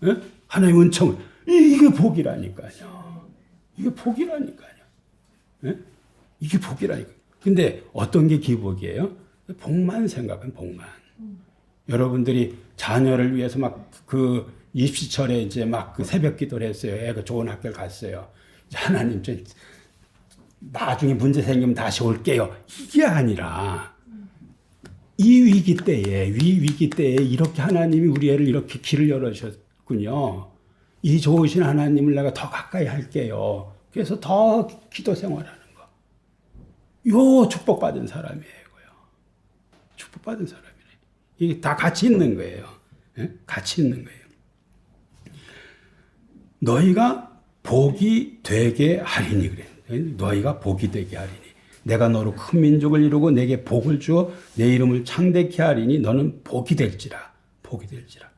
예? 하나님 은총을. 이게 복이라니까요. 이게 복이라니까요. 예? 이게 복이라니까요. 근데 어떤 게 기복이에요? 복만 생각하면 복만. 여러분들이 자녀를 위해서 막 입시철에 이제 막 새벽 기도를 했어요. 애가 좋은 학교를 갔어요. 하나님, 나중에 문제 생기면 다시 올게요. 이게 아니라, 이 위기 때에 이렇게 하나님이 우리 애를 이렇게 길을 열어주셨군요. 이 좋으신 하나님을 내가 더 가까이 할게요. 그래서 더 기도 생활하는 거. 요 축복받은 사람이에요. 축복받은 사람이래. 이게 다 같이 있는 거예요. 예? 같이 있는 거예요. 너희가 복이 되게 하리니 그래. 너희가 복이 되게 하리니. 내가 너로 큰 민족을 이루고 내게 복을 주어 내 이름을 창대케 하리니 너는 복이 될지라. 복이 될지라.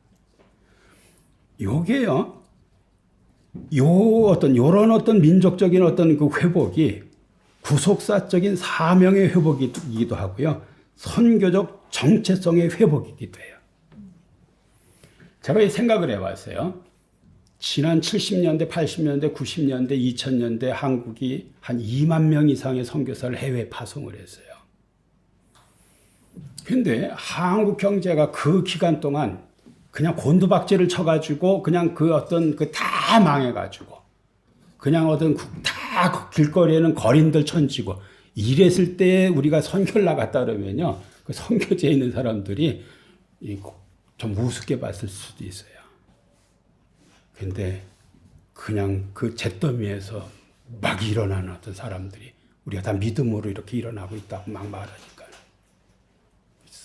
요게요. 요런 어떤 민족적인 어떤 그 회복이 구속사적인 사명의 회복이기도 하고요. 선교적 정체성의 회복이기도 해요. 제가 생각을 해봤어요. 지난 70년대, 80년대, 90년대, 2000년대 한국이 한 2만 명 이상의 선교사를 해외 파송을 했어요. 근데 한국 경제가 그 기간 동안 그냥 곤두박질을 쳐가지고 그냥 그 어떤 그 다 망해가지고 그냥 어떤 다 길거리에는 거린들 천지고 이랬을 때 우리가 선교를 나갔다 그러면요. 그 선교지에 있는 사람들이 좀 우습게 봤을 수도 있어요. 근데 그냥 그 잿더미에서 막 일어나는 어떤 사람들이 우리가 다 믿음으로 이렇게 일어나고 있다고 막 말하니까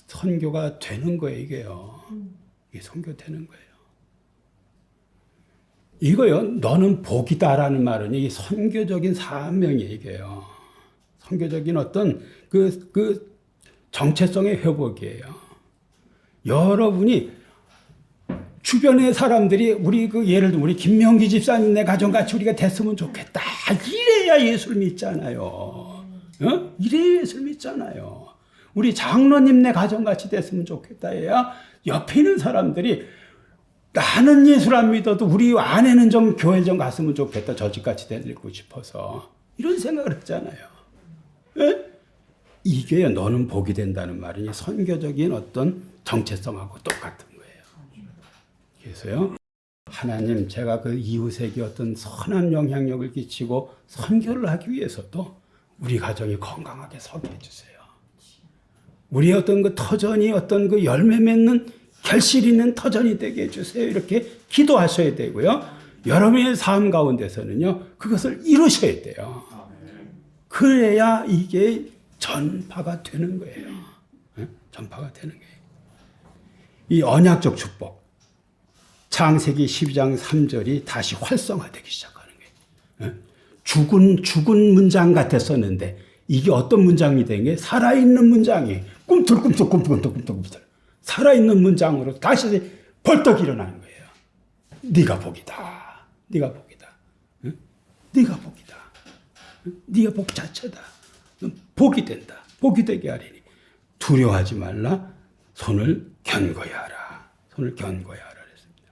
선교가 되는 거예요, 이게요. 이게 선교되는 거예요. 이거요, 너는 복이다라는 말은 이 선교적인 사명이에요, 이게요. 선교적인 어떤 그 정체성의 회복이에요. 여러분이 주변의 사람들이 우리 예를 들면 우리 김명기 집사님네 가정같이 우리가 됐으면 좋겠다. 이래야 예수를 믿잖아요. 어? 이래야 예수를 믿잖아요. 우리 장로님네 가정같이 됐으면 좋겠다 해야 옆에 있는 사람들이 나는 예수를 안 믿어도 우리 아내는 좀 교회 좀 갔으면 좋겠다. 저 집같이 되고 싶어서. 이런 생각을 했잖아요. 예? 이게 너는 복이 된다는 말이 선교적인 어떤 정체성하고 똑같은 거예요. 그래서요. 하나님 제가 그 이웃에게 어떤 선한 영향력을 끼치고 선교를 하기 위해서도 우리 가정이 건강하게 서게 해주세요. 우리의 어떤 그 터전이 어떤 그 열매 맺는 결실 있는 터전이 되게 해주세요. 이렇게 기도하셔야 되고요. 여러분의 삶 가운데서는요. 그것을 이루셔야 돼요. 그래야 이게 전파가 되는 거예요. 전파가 되는 거예요. 이 언약적 축복. 창세기 12장 3절이 다시 활성화되기 시작하는 거예요. 죽은 문장 같았었는데 이게 어떤 문장이 된 게 살아있는 문장이 꿈틀꿈틀 살아있는 문장으로 다시 벌떡 일어나는 거예요. 네가 복이다. 네가 복이다. 네가 복이다. 네가 복 자체다. 복이 된다. 복이 되게 하리니 두려워하지 말라. 손을 견고히 하라. 손을 견고히 하라 그랬습니다.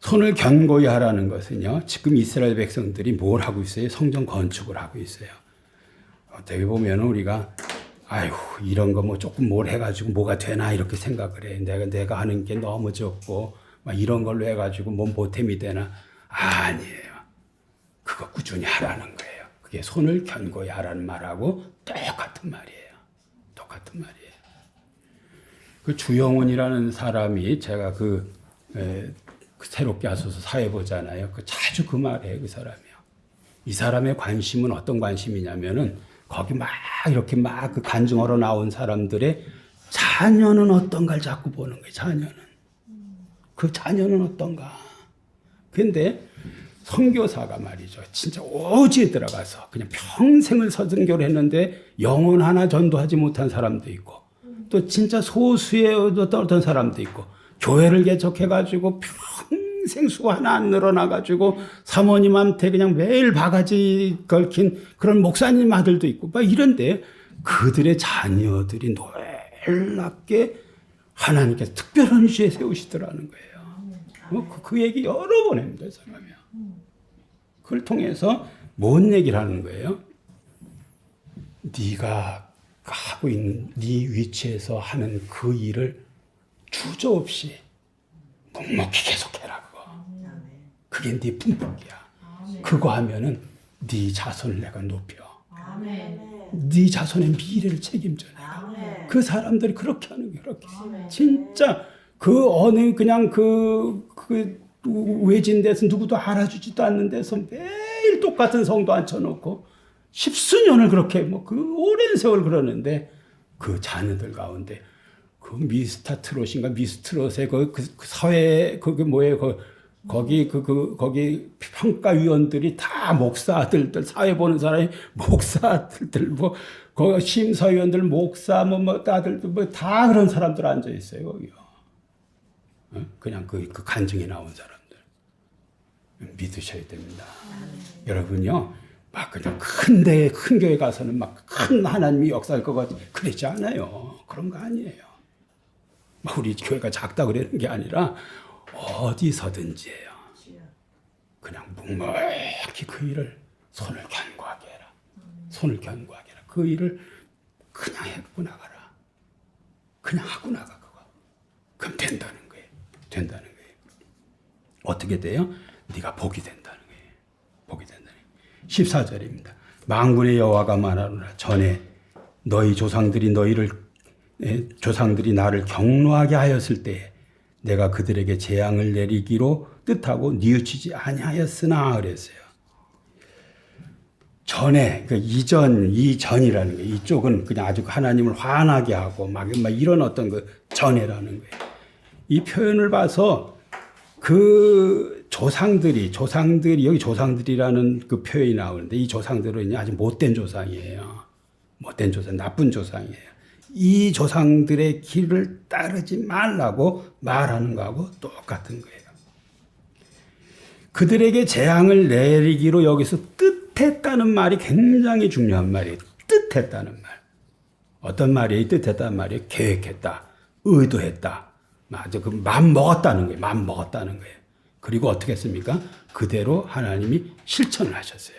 손을 견고히 하라는 것은요. 지금 이스라엘 백성들이 뭘 하고 있어요? 성전 건축을 하고 있어요. 어떻게 보면 우리가 아이고 이런 거 뭐 조금 뭘 해가지고 뭐가 되나 이렇게 생각을 해. 내가 하는 게 너무 적고 막 이런 걸로 해가지고 뭐 보탬이 되나? 아니에요. 그거 꾸준히 하라는 거예요. 그게 손을 견고히 하라는 말하고 똑같은 말이에요. 똑같은 말이에요. 그 주영훈이라는 사람이 제가 새롭게 하소서 사회 보잖아요. 자주 그 말해요. 그 사람이요. 이 사람의 관심은 어떤 관심이냐면은 거기 막 이렇게 막 그 간증하러 나온 사람들의 자녀는 어떤가를 자꾸 보는 거예요. 자녀는. 그 자녀는 어떤가. 근데 선교사가 말이죠. 진짜 오지에 들어가서 그냥 평생을 선교를 했는데 영혼 하나 전도하지 못한 사람도 있고 또 진짜 소수의 어떤 사람도 있고 교회를 개척해가지고 평생 수 하나 안 늘어나가지고 사모님한테 그냥 매일 바가지 걸킨 그런 목사님 아들도 있고 막 이런데 그들의 자녀들이 놀랍게 하나님께서 특별한 위치에 세우시더라는 거예요. 그 얘기 여러 번 합니다. 사람이요. 그걸 통해서 뭔 얘기를 하는 거예요? 네가 하고 있는 네 위치에서 하는 그 일을 주저없이 묵묵히 계속해라. 그게 네 품격이야. 그거 하면은 네 자손을 내가 높여. 네 자손의 미래를 책임져 내가. 그 사람들이 그렇게 하는 거야. 그렇게. 진짜 그 어느 그냥 외진 데서 누구도 알아주지도 않는 데서 매일 똑같은 성도 앉혀놓고 십수년을 그렇게 뭐 그 오랜 세월 그러는데 그 자녀들 가운데 그 미스터 트롯인가 미스트롯의 그 사회 그게 뭐예요? 거기 평가위원들이 다 목사 아들들 사회 보는 사람이 목사 아들들 뭐 그 심사위원들 목사 뭐 아들들 뭐 다 그런 사람들 앉아 있어요 거기요. 그냥 그 간증이 나온 사람들 믿으셔야 됩니다. 여러분요 막 그냥 큰 교회 가서는 막 큰 하나님이 역사할 것 같이 그러지 않아요. 그런 거 아니에요. 우리 교회가 작다 그러는 게 아니라 어디서든지예요. 그냥 묵묵히 그 일을 손을 견고하게 해라. 손을 견고하게 해라. 그 일을 그냥 하고 나가라. 그냥 하고 나가 그거. 그럼 된다는 거예요. 된다는 거예요. 어떻게 돼요? 네가 복이 된다는 거예요. 복이 된다는 거예요. 14절입니다. 만군의 여호와가 말하노라. 전에 너희 조상들이 조상들이 나를 경노하게 하였을 때에 내가 그들에게 재앙을 내리기로 뜻하고 뉘우치지 아니하였으나 그랬어요. 전에 이전이라는 거예요. 이쪽은 그냥 아주 하나님을 화나게 하고 막 이런 어떤 그 전에라는 거예요. 이 표현을 봐서 그 조상들이 여기 조상들이라는 그 표현이 나오는데 이 조상들은 아주 못된 조상이에요. 못된 조상, 나쁜 조상이에요. 이 조상들의 길을 따르지 말라고 말하는 거하고 똑같은 거예요. 그들에게 재앙을 내리기로 여기서 뜻했다는 말이 굉장히 중요한 말이에요. 뜻했다는 말. 어떤 말이에요? 뜻했다는 말이에요. 계획했다. 의도했다. 맞아. 그 마음 먹었다는 거예요. 마음 먹었다는 거예요. 그리고 어떻게 했습니까? 그대로 하나님이 실천을 하셨어요.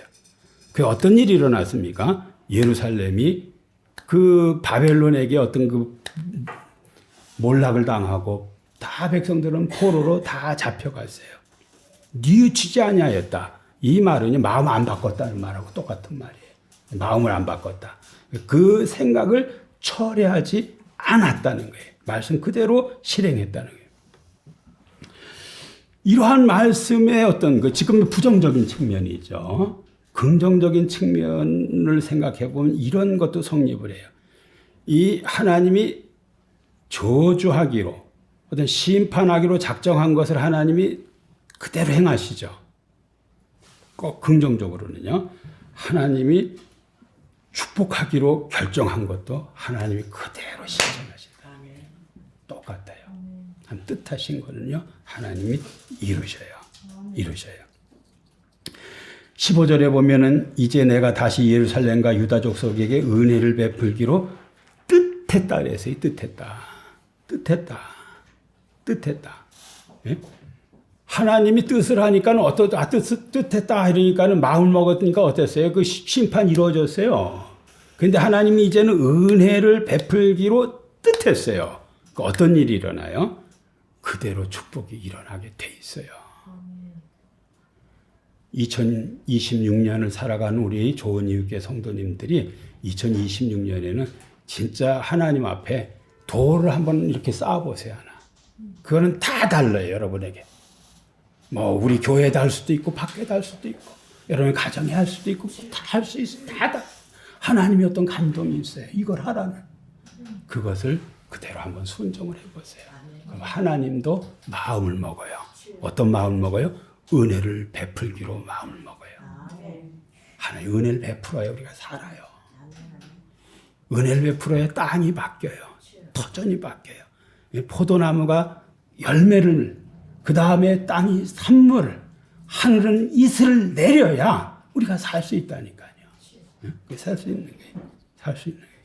그 어떤 일이 일어났습니까? 예루살렘이 그 바벨론에게 어떤 그 몰락을 당하고 다 백성들은 포로로 다 잡혀갔어요. 뉘우치지 아니하였다. 이 말은 마음 안 바꿨다는 말하고 똑같은 말이에요. 마음을 안 바꿨다. 그 생각을 철회하지 않았다는 거예요. 말씀 그대로 실행했다는 거예요. 이러한 말씀의 어떤 지금 부정적인 측면이 있죠. 긍정적인 측면을 생각해 보면 이런 것도 성립을 해요. 이 하나님이 저주하기로 어떤 심판하기로 작정한 것을 하나님이 그대로 행하시죠. 꼭 긍정적으로는요. 하나님이 축복하기로 결정한 것도 하나님이 그대로 실천하신다. 똑같아요. 한 뜻하신 거는요. 하나님이 이루셔요. 15절에 보면은 이제 내가 다시 예루살렘과 유다 족속에게 은혜를 베풀기로 뜻했다 그랬어요. 뜻했다. 예? 하나님이 뜻을 하니까 뜻했다 이러니까는 마음을 먹었으니까 어땠어요? 그 심판이 이루어졌어요. 그런데 하나님이 이제는 은혜를 베풀기로 뜻했어요. 어떤 일이 일어나요? 그대로 축복이 일어나게 돼 있어요. 2026년을 살아가는 우리 좋은 이웃교회 성도님들이 2026년에는 진짜 하나님 앞에 도를 한번 이렇게 쌓아보세요. 하나. 그거는 다 달라요. 여러분에게. 우리 교회에다 할 수도 있고 밖에다 할 수도 있고 여러분 가정에 할 수도 있고 다 할 수 있어요. 다. 하나님이 어떤 감동이 있어요. 이걸 하라는. 그것을 그대로 한번 순종을 해보세요. 그럼 하나님도 마음을 먹어요. 어떤 마음을 먹어요? 은혜를 베풀기로 마음을 먹어요. 하나님 은혜를 베풀어야 우리가 살아요. 은혜를 베풀어야 땅이 바뀌어요. 터전이 바뀌어요. 포도나무가 열매를 그 다음에 땅이 산물을 하늘은 이슬을 내려야 우리가 살 수 있다니까요. 살 수 있는 거예요. 살 수 있는 거예요.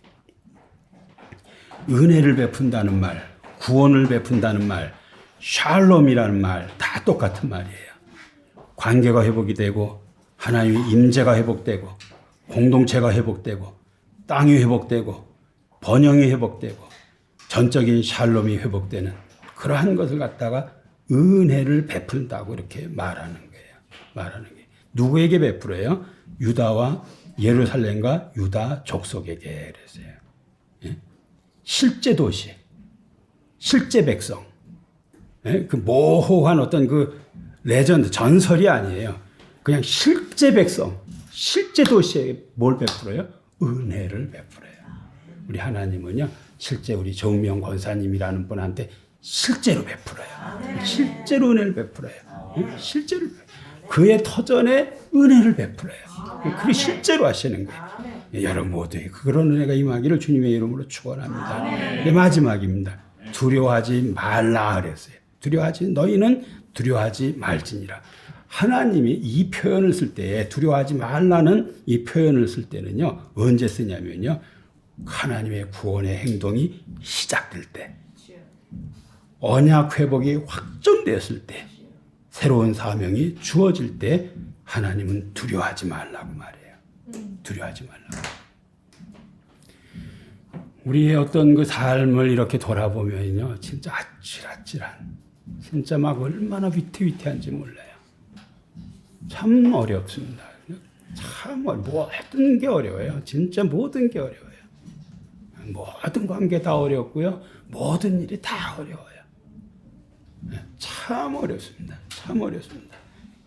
은혜를 베푼다는 말, 구원을 베푼다는 말, 샬롬이라는 말 다 똑같은 말이에요. 관계가 회복이 되고 하나님의 임재가 회복되고 공동체가 회복되고 땅이 회복되고 번영이 회복되고 전적인 샬롬이 회복되는 그러한 것을 갖다가 은혜를 베푼다고 이렇게 말하는 거예요. 누구에게 베풀어요? 유다와 예루살렘과 유다 족속에게 그랬어요. 예? 실제 도시, 실제 백성, 예? 그 모호한 어떤 그 레전드, 전설이 아니에요. 그냥 실제 백성, 실제 도시에 뭘 베풀어요? 은혜를 베풀어요. 우리 하나님은요, 실제 우리 정명 권사님이라는 분한테 실제로 베풀어요. 실제로 은혜를 베풀어요. 실제로 그의 터전에 은혜를 베풀어요. 그게 실제로 하시는 거예요. 여러분 모두에 그런 은혜가 임하기를 주님의 이름으로 축원합니다. 네, 마지막입니다. 두려워하지 말라 그랬어요. 너희는 두려워하지 말지니라. 하나님이 이 표현을 쓸 때, 두려워하지 말라는 이 표현을 쓸 때는요, 언제 쓰냐면요, 하나님의 구원의 행동이 시작될 때, 언약 회복이 확정되었을 때, 새로운 사명이 주어질 때 하나님은 두려워하지 말라고 말해요. 두려워하지 말라고. 우리의 어떤 그 삶을 이렇게 돌아보면요, 진짜 아찔아찔한, 진짜 막 얼마나 위태위태한지 몰라요. 참 어렵습니다. 참 모든 게 어려워요. 진짜 모든 게 어려워요. 모든 관계 다 어렵고요. 모든 일이 다 어려워요. 참 어렵습니다. 참 어렵습니다.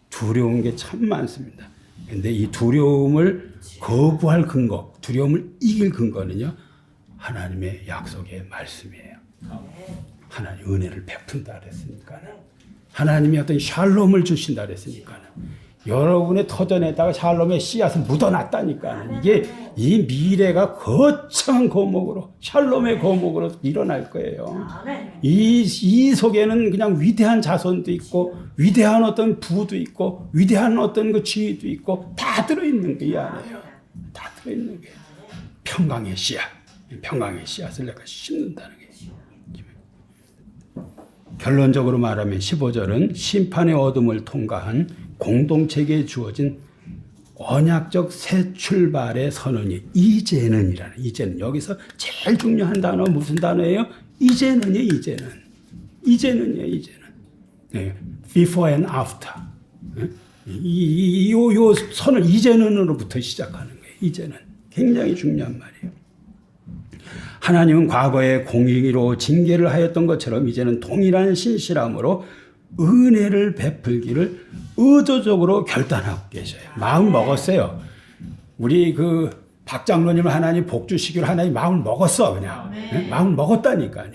두려운 게 참 많습니다. 근데 이 두려움을 거부할 근거, 두려움을 이길 근거는요, 하나님의 약속의 말씀이에요. 하나님 은혜를 베푼다 그랬으니까는. 하나님이 어떤 샬롬을 주신다 그랬으니까는. 여러분의 터전에다가 샬롬의 씨앗을 묻어놨다니까는. 이게 이 미래가 거창한 거목으로, 샬롬의 거목으로 일어날 거예요. 이 속에는 그냥 위대한 자손도 있고, 위대한 어떤 부도 있고, 위대한 어떤 그 지위도 있고, 다 들어있는 게 이 안에요. 다 들어있는 게. 평강의 씨앗. 평강의 씨앗을 내가 심는다는 게. 결론적으로 말하면 15절은 심판의 어둠을 통과한 공동체에게 주어진 언약적 새 출발의 선언이 이제는이라는, 이제는 여기서 제일 중요한 단어 무슨 단어예요? 이제는이에요. 이제는이에요. 네. Before and after. 요 선을 이제는으로부터 시작하는 거예요. 이제는 굉장히 중요한 말이에요. 하나님은 과거에 공의로 징계를 하였던 것처럼 이제는 동일한 신실함으로 은혜를 베풀기를 의도적으로 결단하고 계셔요. 마음 먹었어요. 우리 그 박장로님을 하나님 복 주시기로 하나님 마음을 먹었어. 그냥. 네? 마음을 먹었다니까요.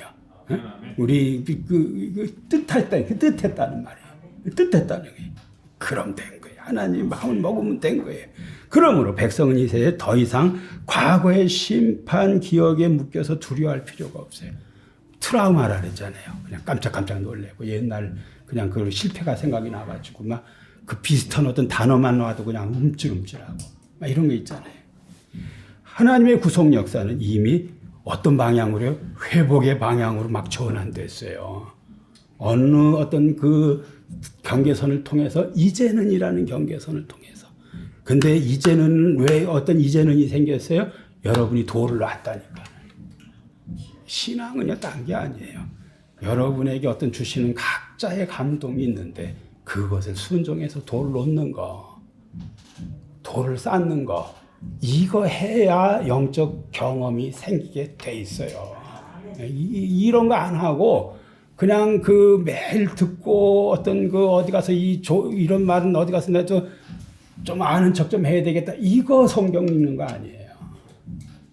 네? 우리 뜻했다는 말이에요. 뜻했다는 거예요. 그럼 된 거예요. 하나님 마음을 먹으면 된 거예요. 그러므로 백성은 이 세대에 더 이상 과거의 심판 기억에 묶여서 두려워할 필요가 없어요. 트라우마라 그랬잖아요. 그냥 깜짝깜짝 놀래고 옛날 그냥 그 실패가 생각이 나가지고 막 그 비슷한 어떤 단어만 나와도 그냥 움찔움찔하고 막 이런 거 있잖아요. 하나님의 구속 역사는 이미 어떤 방향으로 회복의 방향으로 막 전환됐어요. 어느 어떤 그 경계선을 통해서 이제는이라는 경계선을 통해서. 근데 이제는 왜 어떤 이제는이 생겼어요? 여러분이 도를 놨다니까. 신앙은요, 딴 게 아니에요. 여러분에게 어떤 주시는 각자의 감동이 있는데 그것을 순종해서 돌을 놓는 거, 돌을 쌓는 거, 이거 해야 영적 경험이 생기게 돼 있어요. 이런 거 안 하고 그냥 그 매일 듣고 어떤 그 어디 가서 이런 말은 어디 가서 내가 좀 아는 척 좀 해야 되겠다. 이거 성경 읽는 거 아니에요.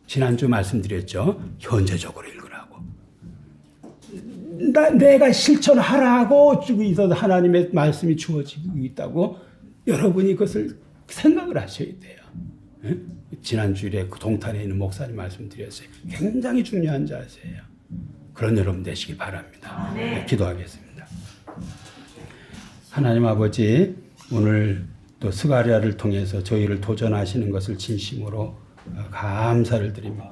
지난주 말씀드렸죠. 현재적으로 읽으라고. 내가 실천하라고 주고 있어서 하나님의 말씀이 주어지고 있다고 여러분이 그것을 생각을 하셔야 돼요. 네? 지난주에 그 동탄에 있는 목사님 말씀드렸어요. 굉장히 중요한 자세예요. 그런 여러분 되시기 바랍니다. 네, 기도하겠습니다. 하나님 아버지, 오늘 또 스가랴를 통해서 저희를 도전하시는 것을 진심으로 감사를 드립니다.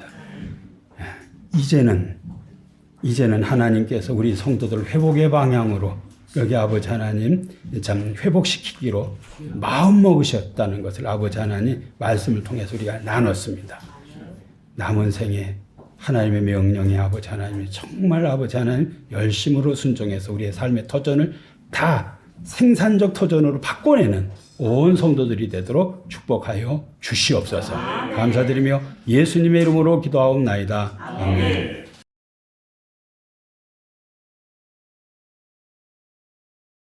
이제는 하나님께서 우리 성도들을 회복의 방향으로 여기 아버지 하나님 참 회복시키기로 마음 먹으셨다는 것을 아버지 하나님 말씀을 통해서 우리가 나눴습니다. 남은 생에 하나님의 명령에 아버지 하나님이 정말 아버지 하나님 열심으로 순종해서 우리의 삶의 터전을 다 생산적 터전으로 바꿔내는 온 성도들이 되도록 축복하여 주시옵소서. 감사드리며 예수님의 이름으로 기도하옵나이다. 아멘.